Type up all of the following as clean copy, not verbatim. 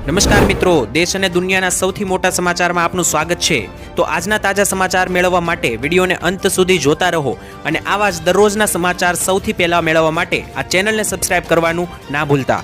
નમસ્કાર મિત્રો, દેશ અને દુનિયાના સૌથી મોટા સમાચારમાં આપનું સ્વાગત છે। તો આજના તાજા સમાચાર મેળવવા માટે વિડીયોને અંત સુધી જોતા રહો અને આવા જ દરરોજના સમાચાર સૌથી પહેલા મેળવવા માટે આ ચેનલને સબસ્ક્રાઇબ કરવાનું ના ભૂલતા।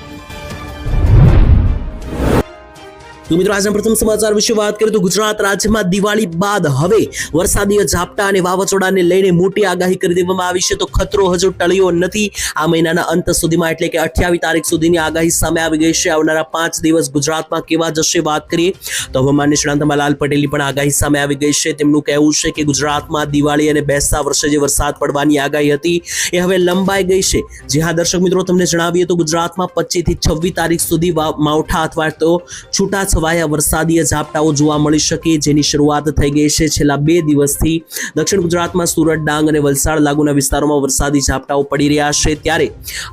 તો મિત્રો આજના પ્રથમ સમાચાર વિશે વાત કરીએ તો ગુજરાત રાજ્યમાં દિવાળી બાદ હવે વરસાદીય ઝાપટા અને વાવાઝોડાને લઈને મોટી આગાહી કરી દેવામાં આવી છે। તો ખતરો હજુ ટળ્યો નથી। આ મહિનાના અંત સુધીમાં એટલે કે 28 તારીખ સુધીની આગાહી સામે આવી ગઈ છે। આવનારા 5 દિવસ ગુજરાતમાં કેવા જશે વાત કરીએ તો હવામાન નિષ્ણાંત અંબાલાલ પટેલની પણ આગાહી સામે આવી ગઈ છે। તેમનું કહેવું છે કે ગુજરાતમાં દિવાળી અને બેસતા વર્ષે જે વરસાદ પડવાની આગાહી હતી એ હવે લંબાઈ ગઈ છે। જી હા દર્શક મિત્રો, તમને જણાવીએ તો ગુજરાતમાં 25 થી 26 તારીખ સુધી માવઠા અથવા તો છૂટા વરસાદીય ઝાપટાઓ જોવા મળી શકે, જેની શરૂઆત થઈ ગઈ છે। છેલ્લા 2 દિવસથી દક્ષિણ ગુજરાતમાં સુરત, ડાંગ અને વલસાડ લાગુના વિસ્તારોમાં વરસાદી ઝાપટાઓ પડી રહ્યા છે। ત્યારે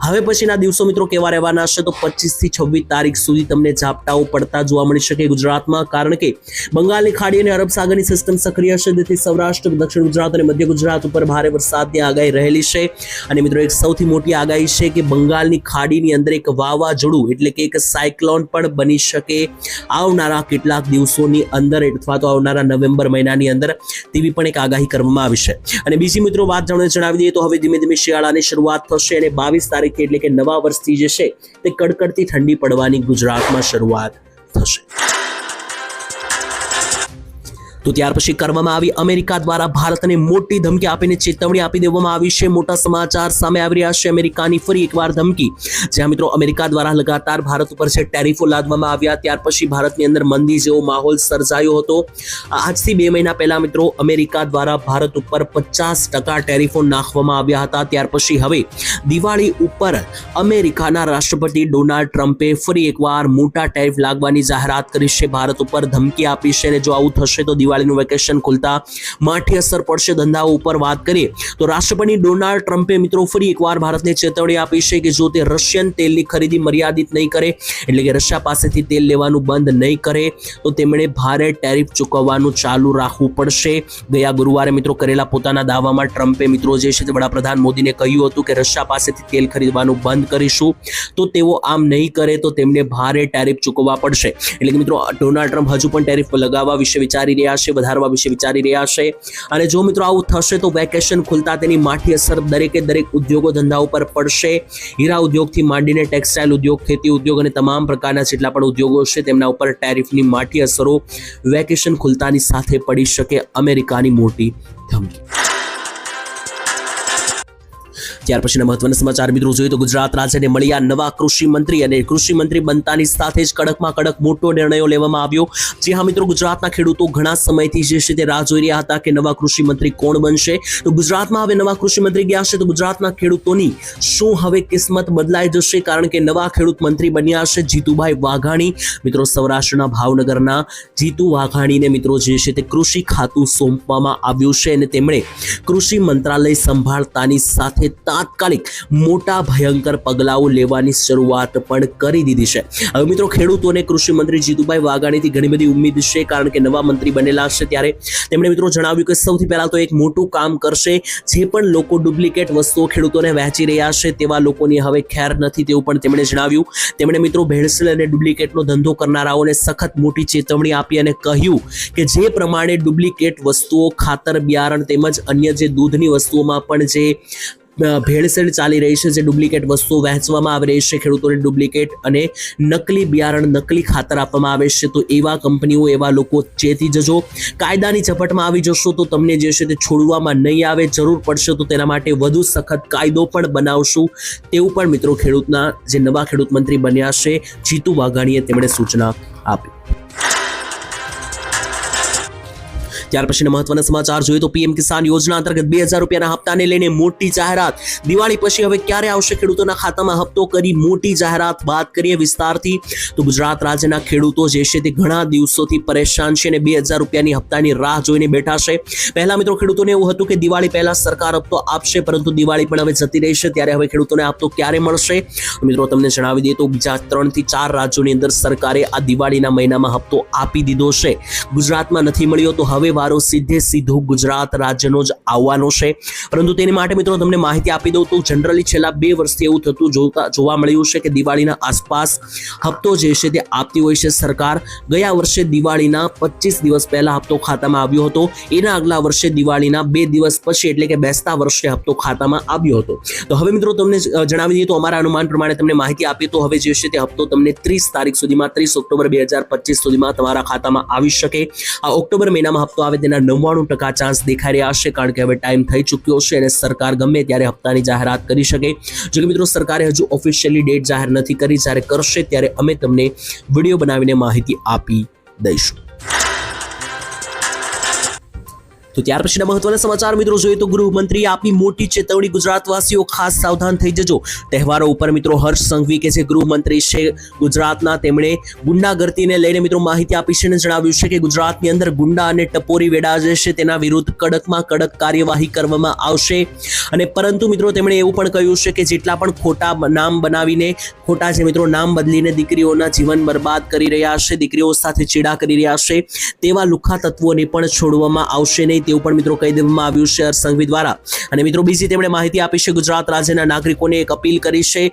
હવે પછીના દિવસો મિત્રો કેવા રહેવાના છે તો 25 થી 26 તારીખ સુધી તમને ઝાપટાઓ પડતા જોવા મળી શકે ગુજરાતમાં, કારણ કે બંગાળની ખાડી અને અરબ સાગરની સિસ્ટમ સક્રિય છે, જેથી સૌરાષ્ટ્ર, દક્ષિણ ગુજરાત અને મધ્ય ગુજરાત ઉપર ભારે વરસાદની આગાહી રહેલી છે। અને મિત્રો એક સૌથી મોટી આગાહી છે કે બંગાળની ખાડીની અંદર એક વાવાઝોડું એટલે કે એક સાયક્લોન પણ બની શકે આવનારા કેટલાક દિવસોની અંદર અથવા તો આવનારા નવેમ્બર મહિનાની અંદર તેવી પણ એક આગાહી કરવામાં આવી છે। અને બીજી મિત્રો વાત જણાવી દઈએ તો હવે ધીમે ધીમે શિયાળાની શરૂઆત થશે અને 22 તારીખે એટલે કે નવા વર્ષથી જે છે તે કડકડતી ઠંડી પડવાની ગુજરાતમાં શરૂઆત થશે। તો ત્યાર પછી કરવામાં આવી અમેરિકા દ્વારા ભારતને મોટી ધમકી આપીને ચેતવણી આપી દેવામાં આવી છે। મોટા સમાચાર સામે આવી રહ્યા છે અમેરિકાની ફરી એકવાર ધમકી, જ્યાં મિત્રો અમેરિકા દ્વારા લગાતાર ભારત ઉપર છે ટેરિફો લાદવામાં આવ્યા। ત્યાર પછી ભારતની અંદર મંદી જેવો માહોલ સર્જાયો હતો। આજથી 2 મહિના પહેલા મિત્રો અમેરિકા દ્વારા ભારત ઉપર 50% ટેરિફો નાખવામાં આવ્યા હતા। ત્યાર પછી હવે દિવાળી ઉપર અમેરિકાના રાષ્ટ્રપતિ ડોનાલ્ડ ટ્રમ્પે ફરી એકવાર મોટા ટેરિફ લાગવાની જાહેરાત કરી છે, ભારત ઉપર ધમકી આપી છે અને જો આવું થશે તો દિવાળીનું વેકેશન ખુલતા માઠી અસર પડશે ધંધાઓ ઉપર। વાત કરીએ તો રાષ્ટ્રપતિ ડોનાલ્ડ ટ્રમ્પે મિત્રો ફરી એકવાર ભારતને ચેતવણી આપી છે કે જો તે રશિયન તેલની ખરીદી મર્યાદિત નહીં કરે એટલે કે રશિયા પાસેથી તેલ લેવાનું બંધ નહીં કરે તો તેમણે ભારે ટેરિફ ચૂકવવાનું ચાલુ રાખવું પડશે। ગયા ગુરુવારે મિત્રો કરેલા પોતાના દાવામાં ટ્રમ્પે મિત્રો જે છે તે વડાપ્રધાન મોદીને કહ્યું હતું કે રશિયા પાસેથી તેલ ખરીદવાનું બંધ કરીશું, તો તેઓ આમ નહીં કરે તો તેમને ભારે ટેરિફ ચૂકવવા પડશે। એટલે કે મિત્રો ડોનાલ્ડ ટ્રમ્પ હજુ પણ ટેરિફ લગાવવા વિશે વિચારી રહ્યા છે, વધારવા વિશે વિચારી રહ્યા છે। અને જો મિત્રો આવું થશે તો વેકેશન ખુલતા તેની માઠી અસર દરેક ઉદ્યોગો ધંધા ઉપર પડશે। હીરા ઉદ્યોગથી માંડીને ટેક્સટાઇલ ઉદ્યોગ, ખેતી ઉદ્યોગ અને તમામ પ્રકારના જેટલા પણ ઉદ્યોગો છે તેમના ઉપર ટેરિફની માઠી અસરો વેકેશન ખુલતાની સાથે પડી શકે। અમેરિકાની મોટી ધમકી। ત્યાર પછીના મહત્વના સમાચાર મિત્રો જોઈએ તો ગુજરાત રાજ્યને મળ્યા નવા કૃષિ મંત્રી અને કૃષિ મંત્રી બનતાની સાથે જ કડકમાં કડક મોટો નિર્ણયો લેવામાં આવ્યો। જી હા મિત્રો, ગુજરાતના ખેડૂતો ઘણા સમયથી જે છે તે રાહ જોઈ રહ્યા હતા કે નવા કૃષિ મંત્રી કોણ બનશે। તો ગુજરાતમાં હવે નવા કૃષિ મંત્રી ગયા છે તો ગુજરાતના ખેડૂતોની શું હવે કિસ્મત બદલાઈ જશે, કારણ કે નવા ખેડૂત મંત્રી બન્યા છે જીતુભાઈ વાઘાણી। મિત્રો સૌરાષ્ટ્રના ભાવનગરના જીતુ વાઘાણીને મિત્રો જે છે તે કૃષિ ખાતું સોંપવામાં આવ્યું છે અને તેમણે કૃષિ મંત્રાલય સંભાળતાની સાથે તાત્કાલિક મોટા ભયંકર પગલાઓ લેવાની શરૂઆત પણ કરી દીધી છે। હવે મિત્રો ખેડૂતોને કૃષિ મંત્રી જીતુભાઈ વાઘાણીથી ઘણી બધી ઉમ્મીદ છે, કારણ કે નવા મંત્રી બનેલા છે ત્યારે તેમણે મિત્રો જણાવ્યું કે સૌથી પહેલા તો એક મોટું કામ કરશે। જે પણ લોકો ડુપ્લિકેટ વસ્તુઓ ખેડૂતોને વહેંચી રહ્યા છે તેવા લોકોની હવે ખેર નથી તેવું પણ તેમણે જણાવ્યું। તેમણે મિત્રો ભેળસેળ અને ડુપ્લિકેટનો ધંધો કરનારાઓને સખત મોટી ચેતવણી આપી અને કહ્યું કે જે પ્રમાણે ડુપ્લિકેટ વસ્તુઓ, ખાતર, બિયારણ તેમજ અન્ય જે દૂધની વસ્તુઓમાં પણ જે ભેળસેળ ચાલી રહી છે, જે ડુપ્લિકેટ વસ્તુઓ વહેંચવામાં આવી રહી છે, ખેડૂતોને ડુપ્લિકેટ અને નકલી બિયારણ, નકલી ખાતર આપવામાં આવે છે, તો એવા કંપનીઓ, એવા લોકો ચેતી જજો। કાયદાની ઝપટમાં આવી જશો તો તમને જે છે તે છોડવામાં નહીં આવે, જરૂર પડશે તો તેના માટે વધુ સખત કાયદો પણ બનાવશું તેવું પણ મિત્રો ખેડૂતના જે નવા ખેડૂત મંત્રી બન્યા છે જીતુ વાઘાણીએ તેમણે સૂચના આપી। ત્યાર પછીના મહત્વના સમાચાર જોઈએ તો પીએમ કિસાન યોજના અંતર્ગત 2000 રૂપિયાના હપ્તાને લઈને મોટી જાહેરાત। દિવાળી પછી હવે ક્યારે આવશે ખેડૂતોના ખાતામાં હપ્તો, કરી મોટી જાહેરાત। વાત કરીએ વિસ્તારથી તો ગુજરાત રાજ્યના ખેડૂતો જે છે તે ઘણા દિવસોથી પરેશાન છે અને 2000 રૂપિયાની હપ્તાની રાહ જોઈને બેઠા છે। પહેલા મિત્રો ખેડૂતોને એવું હતું કે દિવાળી પહેલા સરકાર હપ્તો આપશે, પરંતુ દિવાળી પણ હવે જતી રહી છે, ત્યારે હવે ખેડૂતોને હપ્તો ક્યારે મળશે? મિત્રો તમને જણાવી દઈએ તો બીજા 3 થી 4 રાજ્યોની અંદર સરકારે આ દિવાળીના મહિનામાં હપ્તો આપી દીધો છે। ગુજરાતમાં નથી મળ્યો તો હવે તહેવારો સીધો ગુજરાત રાજ્યનો જ આવવાનો છે, પરંતુ તેની માટે મિત્રો તમને માહિતી આપી દઉં તો જનરલી છેલ્લા 2 વર્ષથી એવું થતું જોવા મળ્યું છે કે દિવાળીના આસપાસ હપ્તો જે છે તે આપતી હોય છે સરકાર. ગયા વર્ષે દિવાળીના 25 દિવસ પહેલા હપ્તો ખાતામાં આવ્યો હતો. એના આગલા વર્ષે દિવાળીના 2 દિવસ પછી એટલે કે બેસતા વર્ષે હપ્તો ખાતામાં આવ્યો હતો. તો હવે મિત્રો તમને જણાવી દઈએ તો અમારા અનુમાન પ્રમાણે તમને માહિતી આપીએ તો હવે જે છે તે હપ્તો તમને 30 તારીખ સુધીમાં 30 ઓક્ટોબર 2025 સુધીમાં તમારા ખાતામાં આવી શકે. આ ઓક્ટોબર મહિનામાં હપ્તો આવે તેના 99% ચાન્સ દેખાઈ રહ્યા છે, કારણ કે હવે ટાઈમ થઈ ચૂક્યો છે અને સરકાર ગમે ત્યારે હપ્તાની જાહેરાત કરી શકે. જો કે મિત્રો સરકારે હજુ ઓફિશિયલી ડેટ જાહેર નથી કરી. જ્યારે કરશે ત્યારે અમે તમને વિડીયો બનાવીને માહિતી આપી દઈશું. તો ત્યાર પછીના મહત્વના સમાચાર મિત્રો જોઈએ તો ગૃહમંત્રીએ આપી મોટી ચેતવણી. ગુજરાતવાસીઓ ખાસ સાવધાન થઈ જજો. તહેવારો ઉપર મિત્રો હર્ષ સંઘવી કે જે ગૃહમંત્રી છે ગુજરાતના, તેમણે ગુંડાગર્દીને લઈને મિત્રો માહિતી આપી છે અને જણાવ્યું છે કે ગુજરાતની અંદર ગુંડા અને ટપોરી વેડા જે છે તેના વિરુદ્ધ કડકમાં કડક કાર્યવાહી કરવામાં આવશે. અને પરંતુ મિત્રો તેમણે એવું પણ કહ્યું છે કે જેટલા પણ ખોટા નામ બનાવીને ખોટા છે મિત્રો નામ બદલીને દીકરીઓના જીવન બરબાદ કરી રહ્યા છે, દીકરીઓ સાથે ચેડા કરી રહ્યા છે, તેવા લુખ્ખા તત્વોને પણ છોડવામાં આવશે નહીં તેવું પણ મિત્રો કહી દેવામાં આવ્યું છે હર્ષ સંઘવી દ્વારા. અને મિત્રો બીજી તેમણે માહિતી આપી છે ગુજરાત રાજ્યના નાગરિકોને એક અપીલ કરી છે.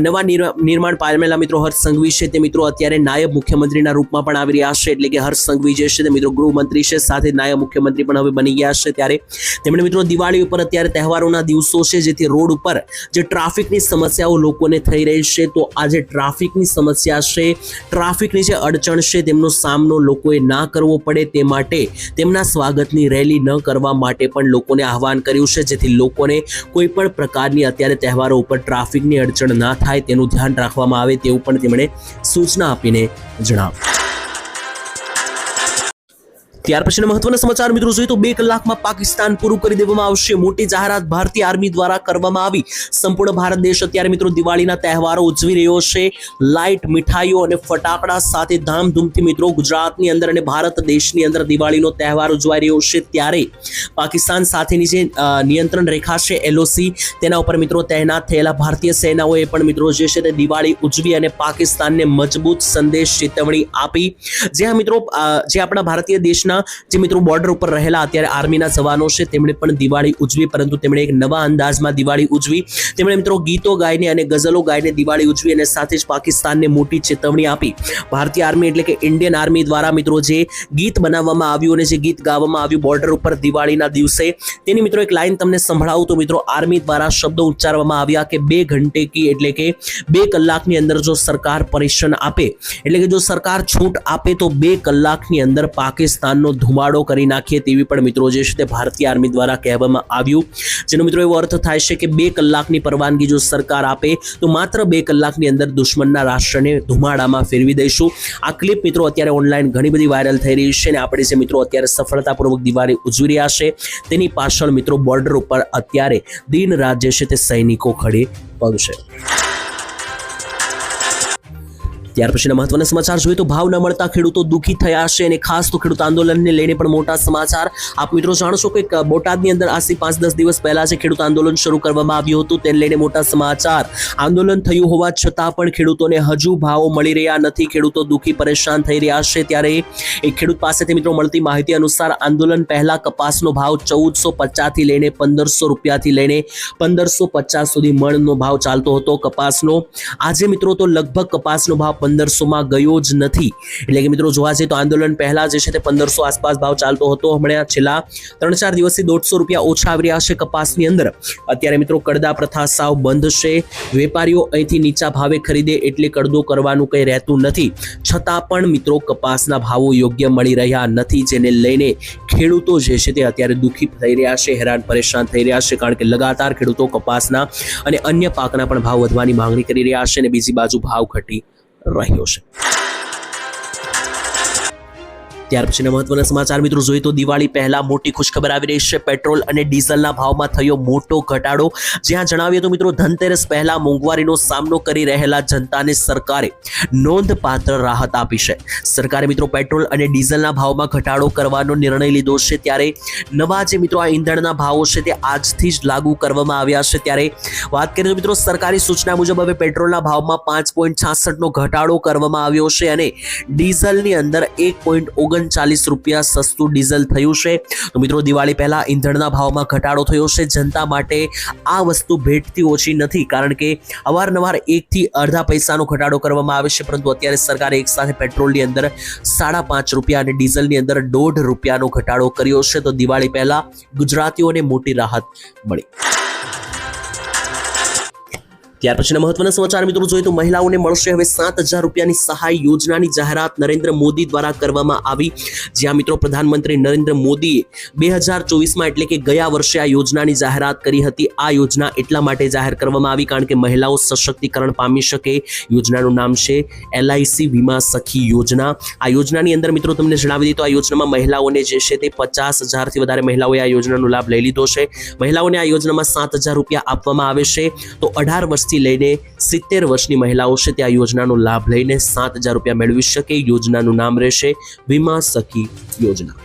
નવા નિર્માણ પામેલા મિત્રો હર્ષ સંઘવી છે તે મિત્રો અત્યારે નાયબ મુખ્યમંત્રીના રૂપમાં પણ આવી રહ્યા છે. એટલે કે હર્ષ સંઘવી જે છે તે મિત્રો ગૃહમંત્રી છે, સાથે નાયબ મુખ્યમંત્રી પણ હવે બની ગયા છે. ત્યારે તેમણે મિત્રો દિવાળી ઉપર અત્યારે તહેવારોના દિવસો છે, જેથી રોડ ઉપર જે ટ્રાફિકની સમસ્યાઓ લોકોને થઈ રહી છે, તો આ જે ટ્રાફિકની સમસ્યા છે, ટ્રાફિકની જે અડચણ છે, તેમનો સામનો લોકોએ ના કરવો પડે તે માટે તેમના સ્વાગતની રેલી ન કરવા માટે પણ લોકોને આહવાન કર્યું છે, જેથી લોકોને કોઈ પણ પ્રકારની અત્યારે તહેવારો ઉપર ટ્રાફિકની અડચણ ના થાય તેનું ધ્યાન રાખવામાં આવે તેવું પણ તેમણે સૂચના આપીને જણાવ્યું. ત્યાર પછીના મહત્વના સમાચાર મિત્રો જોઈએ તો 2 કલાકમાં પાકિસ્તાન પૂરું કરી દેવામાં આવશે. મોટી જાહેરાત ભારતીય આર્મી દ્વારા કરવામાં આવી. સંપૂર્ણ ભારત દેશ અત્યારે મિત્રો દિવાળીના તહેવારો ઉજવી રહ્યો છે. લાઇટ, મીઠાઈઓ અને ફટાકડા સાથે ધામધૂમથી મિત્રો ગુજરાતની અંદર અને ભારત દેશની અંદર દિવાળીનો તહેવાર ઉજવાઈ રહ્યો છે. ત્યારે પાકિસ્તાન સાથેની જે નિયંત્રણ રેખા છે LOC, તેના ઉપર મિત્રો તૈનાત થયેલા ભારતીય સેનાઓએ પણ મિત્રો જે છે તે દિવાળી ઉજવી અને પાકિસ્તાનને મજબૂત સંદેશ ચેતવણી આપી. જ્યાં મિત્રો જે આપણા ભારતીય દેશના જે મિત્રો બોર્ડર ઉપર રહેલા અત્યારે આર્મીના જવાનો છે તેમણે પણ દિવાળી ઉજવી, પરંતુ તેમણે એક નવા અંદાજમાં દિવાળી ઉજવી. તેમણે મિત્રો ગીતો ગાઈને અને ગઝલો ગાઈને દિવાળી ઉજવી અને સાથે જ પાકિસ્તાનને મોટી ચેતવણી આપી. ભારતીય આર્મી એટલે કે ઇન્ડિયન આર્મી દ્વારા મિત્રો જે ગીત બનાવવામાં આવ્યું અને જે ગીત ગાવામાં આવ્યું બોર્ડર ઉપર દિવાળીના દિવસે, તેની મિત્રો એક લાઈન તમને સંભળાવું તો મિત્રો આર્મી દ્વારા શબ્દો ઉચ્ચારવામાં આવ્યા કે 2 ઘંટે કી એટલે કે 2 કલાકની અંદર જો સરકાર પરેશાન આપે, એટલે કે જો સરકાર છૂટ આપે તો 2 કલાકની અંદર પાકિસ્તાન ધુમાડો કરી નાખીએ તેવી પણ મિત્રો જે છે તે ભારતીય આર્મી દ્વારા કહેવામાં આવ્યું. જેનો મિત્રો એવો અર્થ થાય છે કે 2 કલાકની પરવાનગી જો સરકાર આપે તો માત્ર 2 કલાકની અંદર દુશ્મનના રાષ્ટ્રને ધુમાડામાં ફેરવી દઈશું. આ ક્લિપ મિત્રો અત્યારે ઓનલાઈન ઘણી બધી વાયરલ થઈ રહી છે અને આપણે જે મિત્રો અત્યારે સફળતાપૂર્વક દિવાળી ઉજવી રહ્યા છે તેની પાછળ મિત્રો બોર્ડર ઉપર અત્યારે દિન રાત જે છે તે સૈનિકો ખડે પગ છે. ત્યાર પછીના મહત્વના સમાચાર જોઈએ તો ભાવ ન મળતા ખેડૂતો દુઃખી થયા છે અને ખાસ તો ખેડૂત આંદોલનને લઈને પણ મોટા સમાચાર. આપ મિત્રો જાણશો કે બોટાદની અંદર આજથી 5-10 દિવસ પહેલા જે ખેડૂત આંદોલન શરૂ કરવામાં આવ્યું હતું તેને લઈને મોટા સમાચાર. આંદોલન થયું હોવા છતાં પણ ખેડૂતોને હજુ ભાવો મળી રહ્યા નથી. ખેડૂતો દુઃખી પરેશાન થઈ રહ્યા છે. ત્યારે એક ખેડૂત પાસેથી મિત્રો મળતી માહિતી અનુસાર આંદોલન પહેલા કપાસનો ભાવ 1450 થી લઈને 1500 રૂપિયાથી લઈને 1550 સુધી મણનો ભાવ ચાલતો હતો કપાસનો. આજે મિત્રો તો લગભગ કપાસનો ભાવ 1500 ગયો જ નથી. એટલે કે મિત્રો જોવા જઈએ તો આંદોલન પહેલા જે છે તે 1500 આસપાસ ભાવ ચાલતો હતો. હમણાં છેલ્લા 3-4 દિવસથી 150 રૂપિયા ઓછા આવી રહ્યા છે કપાસની અંદર. અત્યારે મિત્રો કડદા પ્રથા સાવ બંધ છે. વેપારીઓ અહીંથી નીચા ભાવે ખરીદે એટલે કડદો કરવાનું કંઈ રહેતું નથી. છતાં પણ મિત્રો કપાસના ભાવો યોગ્ય મળી રહ્યા નથી, જેને લઈને ખેડૂતો જે છે તે અત્યારે દુઃખી થઈ રહ્યા છે, હેરાન પરેશાન થઈ રહ્યા છે. કારણ કે લગાતાર ખેડૂતો કપાસના અને અન્ય પાકના પણ ભાવ વધવાની માંગણી કરી રહ્યા છે અને બીજી બાજુ ભાવ ઘટી રહ્યો છે. ત્યાર પછીના મહત્વના સમાચાર મિત્રો જોઈએ તો દિવાળી પહેલા મોટી ખુશખબર આવી રહી છે. પેટ્રોલ અને ડીઝલના ભાવમાં થયો મોટો ઘટાડો. જ્યાં જણાવીએ તો મિત્રો ધનતેરસ પહેલા મોંઘવારીનો સામનો કરી રહેલા જનતાને સરકારે નોંધપાત્ર રાહત આપી છે. સરકારે મિત્રો પેટ્રોલ અને ડીઝલના ભાવમાં ઘટાડો કરવાનો નિર્ણય લીધો છે. ત્યારે નવા જે મિત્રો આ ઈંધણના ભાવો છે તે આજથી જ લાગુ કરવામાં આવ્યા છે. ત્યારે વાત કરીએ તો મિત્રો સરકારી સૂચના મુજબ હવે પેટ્રોલના ભાવમાં 5.66નો ઘટાડો કરવામાં આવ્યો છે અને ડીઝલની અંદર 1.69 ₹39 સસ્તું ડીઝલ થયું છે। તો મિત્રો દિવાળી પહેલા ઈંધણના ભાવમાં ઘટાડો થયો છે। જનતા માટે આ વસ્તુ ભેટથી ઓછી નથી, કારણ કે અવારનવાર 1 થી અડધા પૈસાનો ઘટાડો કરવામાં આવે છે, પરંતુ અત્યારે સરકારે એક સાથે પેટ્રોલની અંદર ₹5.5 અને ડીઝલની અંદર ₹1.5નો ઘટાડો કર્યો છે। તો દિવાળી પહેલા ગુજરાતીઓને મોટી રાહત મળી। ત્યાર પછીના મહત્વના સમાચાર મિત્રો જોઈએ તો મહિલાઓને મળશે હવે ₹7,000ની સહાય યોજનાની જાહેરાત નરેન્દ્ર મોદી દ્વારા કરવામાં આવી। જ્યાં મિત્રો પ્રધાનમંત્રી નરેન્દ્ર મોદીએ 2024માં એટલે કે ગયા વર્ષે આ યોજનાની જાહેરાત કરી હતી। આ યોજના એટલા માટે જાહેર કરવામાં આવી કારણ કે મહિલાઓ સશક્તિકરણ પામી શકે। યોજનાનું નામ છે LIC વીમા સખી યોજના। આ યોજનાની અંદર મિત્રો તમને જણાવી દઈએ તો આ યોજનામાં મહિલાઓને જે છે તે 50,000થી વધારે મહિલાઓએ આ યોજનાનો લાભ લઈ લીધો છે। મહિલાઓને આ યોજનામાં ₹7,000 આપવામાં આવે છે। તો 18 વર્ષથી લઈને 70 વર્ષની મહિલાઓ છે તે આ યોજનાનો લાભ લઈને ₹7,000 મેળવી શકે। યોજનાનું નામ રહેશે વીમા સખી યોજના।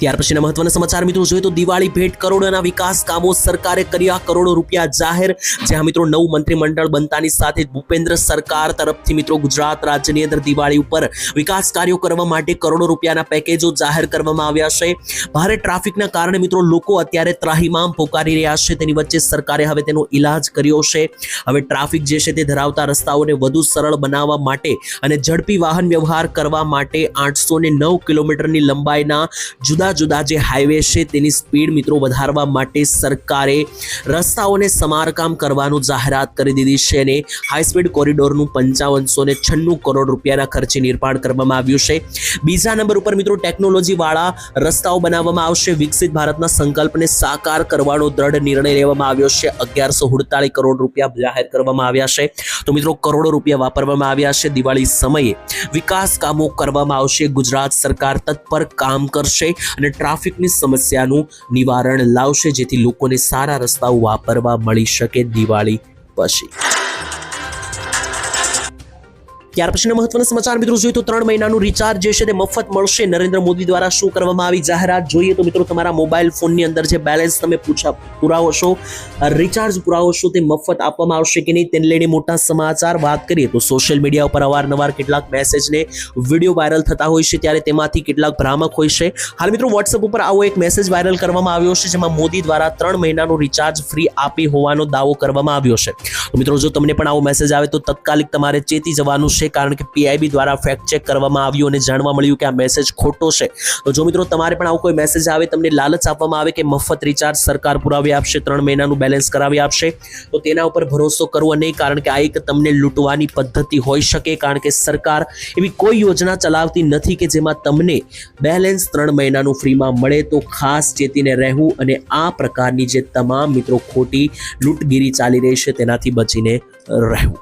ત્યાર પછીના મહત્વના સમાચાર મિત્રો જોઈએ તો દિવાળી ભેટ કરોડોના વિકાસ કામો સરકારે કર્યા, કરોડો રૂપિયા જાહેર। જ્યાં મિત્રો નવું મંત્રીમંડળ બનતાની સાથે ભૂપેન્દ્ર સરકાર તરફથી મિત્રો ગુજરાત રાજ્યની અંદર દિવાળી ઉપર વિકાસ કાર્યો કરવા માટે કરોડો રૂપિયાના પેકેજો જાહેર કરવામાં આવ્યા છે। ભારે ટ્રાફિકના કારણે મિત્રો લોકો અત્યારે ત્રાહિમામ પોકારી રહ્યા છે, તેની વચ્ચે સરકારે હવે તેનો ઈલાજ કર્યો છે। હવે ટ્રાફિક જે છે તે ધરાવતા રસ્તાઓને વધુ સરળ બનાવવા માટે અને ઝડપી વાહન વ્યવહાર કરવા માટે 809 કિલોમીટરની લંબાઈના જુદા જે હાઈવે છે તેની સ્પીડ મિત્રો વધારવા માટે સરકારે રસ્તાઓને સમારકામ કરવાનું જાહેરાત કરી દીધી છે અને હાઈ સ્પીડ કોરિડોરનું 5596 કરોડ રૂપિયાના ખર્ચે નિર્માણ કરવામાં આવ્યું છે। બીજા નંબર ઉપર મિત્રો ટેકનોલોજી વાળા રસ્તાઓ બનાવવામાં આવશે। વિકસિત ભારતના સંકલ્પને સાકાર કરવાનો દ્રઢ નિર્ણય લેવામાં આવ્યો છે। 1148 કરોડ રૂપિયા જાહેર કરવામાં આવ્યા છે। તો મિત્રો કરોડો રૂપિયા વાપરવામાં આવ્યા છે। દિવાળી સમયે વિકાસ કામો કરવામાં આવશે। ગુજરાત સરકાર તત્પર કામ કરશે અને ટ્રાફિકની સમસ્યાનું નિવારણ લાવશે, જેથી લોકોને સારા રસ્તાઓ વાપરવા મળી શકે દિવાળી પછી। ત્યાર પછીના મહત્વના સમાચાર મિત્રો જોઈએ તો 3 મહિનાનું રિચાર્જ જે છે તે મફત મળશે। નરેન્દ્ર મોદી દ્વારા શું કરવામાં આવી જાહેરાત જોઈએ તો મિત્રો તમારા મોબાઈલ ફોનની અંદર જે બેલેન્સ તમે પુરાવો છો, રિચાર્જ પુરાવો છો, તે મફત આપવામાં આવશે કે નહીં તેને લઈને મોટા સમાચાર। વાત કરીએ તો સોશિયલ મીડિયા ઉપર અવારનવાર કેટલાક મેસેજને વિડીયો વાયરલ થતા હોય છે, ત્યારે તેમાંથી કેટલાક ભ્રામક હોય છે। હાલ મિત્રો વોટ્સએપ ઉપર આવો એક મેસેજ વાયરલ કરવામાં આવ્યો છે, જેમાં મોદી દ્વારા 3 મહિનાનું રિચાર્જ ફ્રી આપી હોવાનો દાવો કરવામાં આવ્યો છે। તો મિત્રો જો તમને પણ આવો મેસેજ આવે તો તત્કાલિક તમારે ચેતી જવાનું છે, કારણ કે PIB દ્વારા ફેક્ટ ચેક કરવામાં આવ્યું અને જાણવા મળ્યું કે આ મેસેજ ખોટો છે। તો જો મિત્રો તમારે પણ આવો કોઈ મેસેજ આવે, તમને લાલચ આપવામાં આવે કે મફત રિચાર્જ સરકાર પુરાવી આપશે, 3 મહિનાનું બેલેન્સ કરાવી આપશે, તો તેના ઉપર ભરોસો કરવો નહીં, કારણ કે આ એક તમને લૂંટવાની પદ્ધતિ હોઈ શકે। કારણ કે સરકાર એવી કોઈ યોજના ચલાવતી નથી કે જેમાં તમને બેલેન્સ 3 મહિનાનું ફ્રીમાં મળે। તો ખાસ ચેતીને રહેવું અને આ પ્રકારની જે તમામ મિત્રો ખોટી લૂંટગીરી ચાલી રહી છે તેનાથી બચીને રહેવું।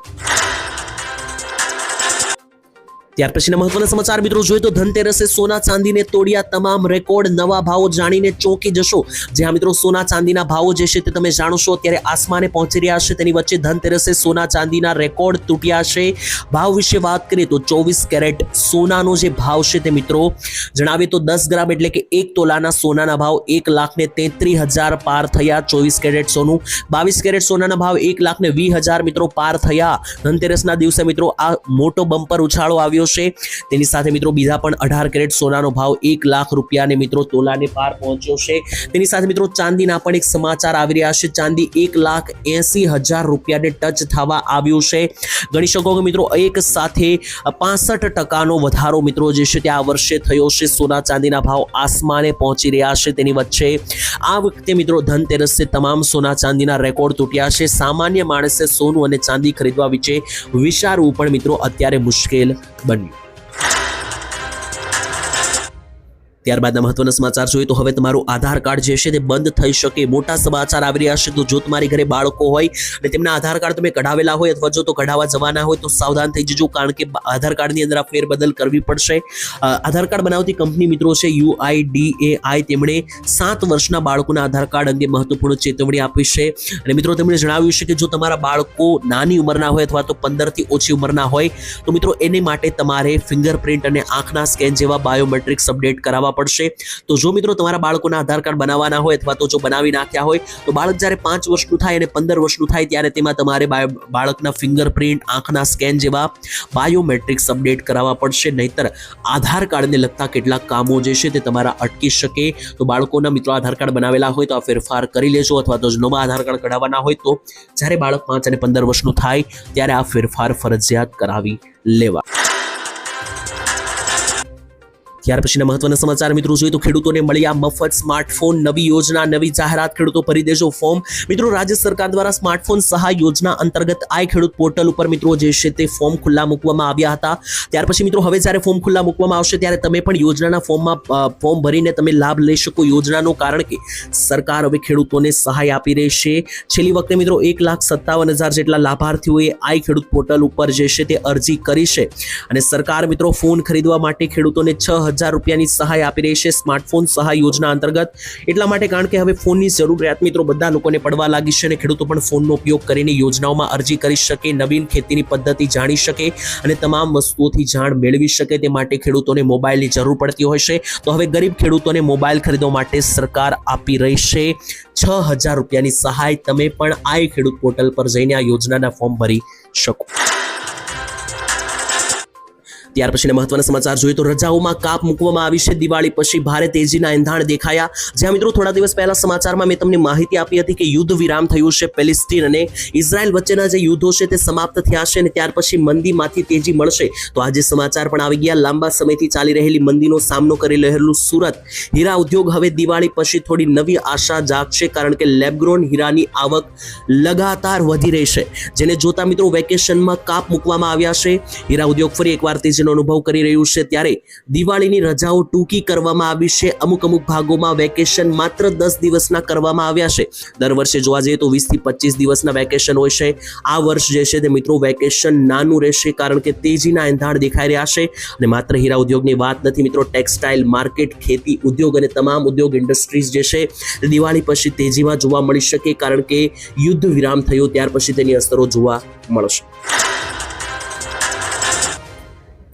ત્યાર પછીના મહત્વના સમાચાર મિત્રો જોઈએ તો ધનતેરસે સોના ચાંદીને તોડ્યા તમામ રેકોર્ડ, નવા ભાવો જાણીને ચોંકી જશો। જ્યાં મિત્રો સોના ચાંદીના ભાવો જે છે તે તમે જાણશો અત્યારે આસમાને પહોંચી રહ્યા છે, તેની વચ્ચે ધનતેરસે સોના ચાંદીના રેકોર્ડ તૂટ્યા છે। ભાવ વિશે વાત કરીએ તો 24 કેરેટ સોનાનો જે ભાવ છે તે મિત્રો જણાવીએ તો 10 ગ્રામ એટલે કે 1 તોલાના સોનાના ભાવ 1,33,000 પાર થયા। 24 કેરેટ સોનું, 22 કેરેટ સોનાના ભાવ 1,20,000 મિત્રો પાર થયા। ધનતેરસના દિવસે મિત્રો આ મોટો બમ્પર ઉછાળો આવ્યો છે। તેની સાથે મિત્રો બીજા પણ 18 કેરેટ સોનાનો ભાવ 1 લાખ રૂપિયાને મિત્રો તોલાને પાર પહોંચ્યો છે। તેની સાથે મિત્રો ચાંદીના પણ એક સમાચાર આવી રહ્યા છે। ચાંદી 1,80,000 રૂપિયાને ટચ થવા આવ્યું છે। ગણી શકો કે મિત્રો એક સાથે 65% વધારો મિત્રો જે છે તે આ વર્ષે થયો છે। સોના ચાંદીના ભાવ આસમાને પહોંચી રહ્યા છે। તેની વચ્ચે આ વખતે મિત્રો ધનતેરસે તમામ સોના ચાંદીના રેકોર્ડ તૂટ્યા છે। સામાન્ય માણસે સોનું અને ચાંદી ખરીદવા વિશે વિચારવું પણ મિત્રો અત્યારે મુશ્કેલ બન્યું। ત્યારબાદના મહત્વના સમાચાર જોઈએ તો હવે તમારું આધાર કાર્ડ જે છે તે બંધ થઈ શકે। મોટા સમાચાર આવી રહ્યા છે। તો જો તમારી ઘરે બાળકો હોય અને તેમના આધાર કાર્ડ તમે કઢાવેલા હોય અથવા જો તો કઢાવવા જવાના હોય તો સાવધાન થઈ જજો, કારણ કે આધાર કાર્ડની અંદર આ ફેરબદલ કરવી પડશે। આધાર કાર્ડ બનાવતી કંપની મિત્રો છે UIDAI, તેમણે 7 વર્ષના બાળકોના આધાર કાર્ડ અંગે મહત્વપૂર્ણ ચેતવણી આપી છે। અને મિત્રો તેમણે જણાવ્યું છે કે જો તમારા બાળકો નાની ઉંમરના હોય અથવા તો 15 થી ઓછી ઉંમરના હોય તો મિત્રો એને માટે તમારે ફિંગરપ્રિન્ટ અને આંખના સ્કેન જેવા બાયોમેટ્રિક્સ અપડેટ કરાવવા કરવા પડશે. તો જો મિત્રો તમારા બાળકોના આધાર કાર્ડ બનાવવાના હોય અથવા તો જો બનાવી નાખ્યા હોય તો બાળક જ્યારે 5 વર્ષનું થાય અને 15 વર્ષનું થાય ત્યારે તેમાં તમારે બાળકના ફિંગરપ્રિન્ટ, આંખના સ્કેન જેવા બાયોમેટ્રિક્સ અપડેટ કરાવવા પડશે. નહીતર આધાર કાર્ડને લગતા કેટલાક કામો જે છે તે તમારા અટકી શકે. તો બાળકોના મિત્રો આધાર કાર્ડ બનાવેલા હોય તો આ ફેરફાર કરી લેજો, અથવા તો નવા આધાર કાર્ડ કઢાવવાના હોય તો જ્યારે બાળક 5 અને 15 વર્ષનું થાય ત્યારે આ ફેરફાર ફરજિયાત કરાવી લેવા. ત્યાર પછીના મહત્વના સમાચાર મિત્રો જોઈએ તો ખેડૂતોને મળી આ મફત સ્માર્ટફોન. નવી યોજના, નવી જાહેરાત. ખેડૂતો ભરી દેજો ફોર્મ. મિત્રો રાજ્ય સરકાર દ્વારા સ્માર્ટફોન સહાય યોજના અંતર્ગત આઈ ખેડૂત પોર્ટલ ઉપર મિત્રો જે છે તે ફોર્મ ખુલ્લા મૂકવામાં આવ્યા હતા. ત્યાર પછી મિત્રો હવે જ્યારે ફોર્મ ખુલ્લા મૂકવામાં આવશે ત્યારે તમે પણ યોજનાના ફોર્મ ભરીને તમે લાભ લઈ શકો યોજનાનો, કારણ કે સરકાર હવે ખેડૂતોને સહાય આપી રહી છે. છેલ્લી વખતે મિત્રો 1,57,000 જેટલા લાભાર્થીઓએ આઈ ખેડૂત પોર્ટલ ઉપર જે છે તે અરજી કરી છે અને સરકાર મિત્રો ફોન ખરીદવા માટે ખેડૂતોને 6,000 રૂપિયાની સહાય આપી રહી છે સ્માર્ટફોન સહાય યોજના અંતર્ગત. એટલા માટે કારણ કે હવે ફોનની જરૂરિયાત મિત્રો બધા લોકોને પડવા લાગી છે અને ખેડૂતો પણ ફોનનો ઉપયોગ કરીને યોજનાઓમાં અરજી કરી શકે, નવીન ખેતીની પદ્ધતિ જાણી શકે અને તમામ વસ્તુઓથી જાણ મેળવી શકે. તે માટે ખેડૂતોને મોબાઈલની જરૂર પડતી હોય છે. તો હવે ગરીબ ખેડૂતોને મોબાઈલ ખરીદવા માટે સરકાર આપી રહી છે 6,000 રૂપિયાની સહાય. તમે પણ આ ખેડૂત પોર્ટલ પર જઈને આ યોજનાના ફોર્મ ભરી શકો. ત્યાર પછીના મહત્વના સમાચાર જોઈએ તો રજાઓમાં કાપ મૂકવામાં આવી છે. દિવાળી પછી ભારે તેજીના એંધાણ દેખાયા. જ્યાં મિત્રો થોડા દિવસ પહેલા સમાચારમાં મેં તમને માહિતી આપી હતી કે યુદ્ધ વિરામ થયું છે. પેલેસ્ટીન અને ઇઝરાયલ વચ્ચેના જે યુદ્ધો છે તે સમાપ્ત થયા છે અને ત્યાર પછી મંદીમાંથી તેજી મળશે. તો આજે સમાચાર પણ આવી ગયા. લાંબા સમયથી ચાલી રહેલી મંદીનો સામનો કરી રહેલું સુરત હીરા ઉદ્યોગ હવે દિવાળી પછી થોડી નવી આશા જાગશે, કારણ કે લેબગ્રોન હીરાની આવક લગાતાર વધી રહી છે, જેને જોતા મિત્રો વેકેશનમાં કાપ મૂકવામાં આવ્યા છે. હીરા ઉદ્યોગ ફરી એકવાર તેજી અનુભવ કરી રહ્યું છે ત્યારે દિવાળીની રજાઓ ટૂંકી કરવામાં આવી છે. અમુક ભાગોમાં વેકેશન માત્ર 10 દિવસના કરવામાં આવ્યા છે. દર વર્ષે જોવા જઈએ તો 20 થી 25 દિવસના વેકેશન હોય છે. આ વર્ષ જે છે તે મિત્રો વેકેશન નાનું રહેશે, કારણ કે તેજીના એંધાણ દેખાઈ રહ્યા છે. અને માત્ર હીરા ઉદ્યોગની વાત નથી મિત્રો, ટેક્સટાઇલ માર્કેટ, ખેતી ઉદ્યોગ અને તમામ ઉદ્યોગ ઇન્ડસ્ટ્રીઝ જે છે દિવાળી પછી તેજીમાં જોવા મળી શકે, કારણ કે યુદ્ધ વિરામ થયો ત્યાર પછી તેની અસરો જોવા મળશે.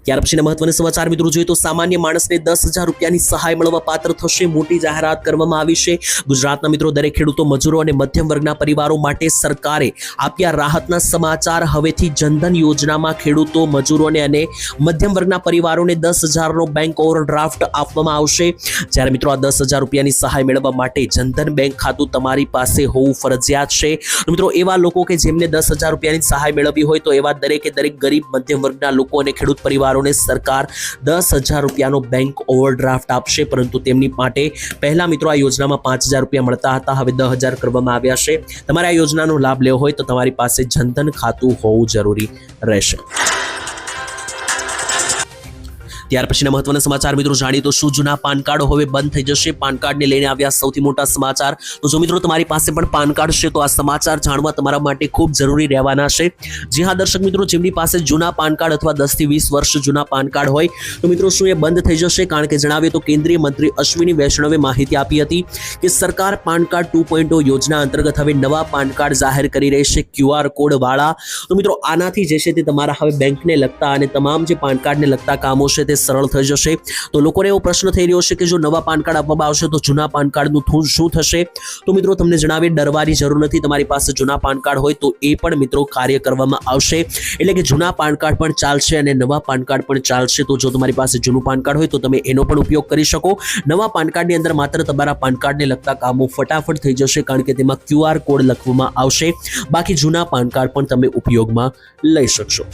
ત્યાર પછીના મહત્વના સમાચાર મિત્રો જોઈએ તો સામાન્ય માણસને 10,000 રૂપિયાની સહાય મળવા પાત્ર થશે. મોટી જાહેરાત કરવામાં આવી છે. ગુજરાતના મિત્રો દરેક ખેડૂતો, મજૂરો અને મધ્યમ વર્ગના પરિવારો માટે સરકારે આપ્યા રાહતના સમાચાર. હવેથી જનધન યોજનામાં ખેડૂતો, મજૂરોને અને મધ્યમ વર્ગના પરિવારોને 10,000નો બેંક ઓવરડ્રાફ્ટ આપવામાં આવશે. જ્યારે મિત્રો આ 10,000 રૂપિયાની સહાય મેળવવા માટે જનધન બેંક ખાતું તમારી પાસે હોવું ફરજિયાત છે. મિત્રો એવા લોકો કે જેમને 10,000 રૂપિયાની સહાય મેળવવી હોય તો એવા દરેક ગરીબ મધ્યમ વર્ગના લોકો અને ખેડૂત પરિવારો સરકાર 10,000 રૂપિયાનો બેંક ઓવરડ્રાફ્ટ આપશે. પરંતુ તેમની માટે પહેલા મિત્રો આ યોજનામાં 5,000 રૂપિયા મળતા હતા, હવે 10,000 કરવામાં આવ્યા છે. તમારે આ યોજનાનો લાભ લેવો હોય તો તમારી પાસે જનધન ખાતું હોવું જરૂરી રહેશે. ત્યાર પછીના મહત્વના સમાચાર મિત્રો જાણીએ તો શું જૂના પાન કાર્ડ હવે બંધ થઈ જશે? પાન કાર્ડને લઈને આવ્યા સૌથી મોટા સમાચાર. તો જો મિત્રો તમારી પાસે પણ પાન કાર્ડ છે તો આ સમાચાર જાણવા તમારા માટે ખૂબ જરૂરી રહેવાના છે. જી હા દર્શક મિત્રો, જેમની પાસે જૂના પાન કાર્ડ અથવા 10 થી 20 વર્ષ જૂના પાન કાર્ડ હોય તો મિત્રો શું એ બંધ થઈ જશે? કારણ કે જણાવીએ તો કેન્દ્રીય મંત્રી અશ્વિની વૈષ્ણવે માહિતી આપી હતી કે સરકાર પાન કાર્ડ 2.0 યોજના અંતર્ગત હવે નવા પાન કાર્ડ જાહેર કરી રહી છે, QR કોડ વાળા. તો મિત્રો આનાથી જે છે તે તમારા હવે બેંકને લગતા અને તમામ જે પાન કાર્ડને લગતા કામો છે તે સરળ થઈ જશે. તો લોકોને એવો પ્રશ્ન થઈ રહ્યો છે કે જો નવા પાન કાર્ડ આપવામાં આવશે તો જૂના પાન કાર્ડનું શું થશે? તો મિત્રો તમને જણાવી ડરવાની જરૂર નથી. તમારી પાસે જૂના પાન કાર્ડ હોય તો એ પણ મિત્રો કાર્ય કરવામાં આવશે. એટલે કે જૂના પાન કાર્ડ પણ ચાલશે અને નવા પાન કાર્ડ પણ ચાલશે. તો જો તમારી પાસે જૂનું પાન કાર્ડ હોય તો તમે એનો પણ ઉપયોગ કરી શકો. નવા પાન કાર્ડની અંદર માત્ર તમારા પાન કાર્ડને લગતા કામો ફટાફટ થઈ જશે, કારણ કે તેમાં QR કોડ લખવામાં આવશે. બાકી જૂના પાન કાર્ડ પણ તમે ઉપયોગમાં લઈ શકશો.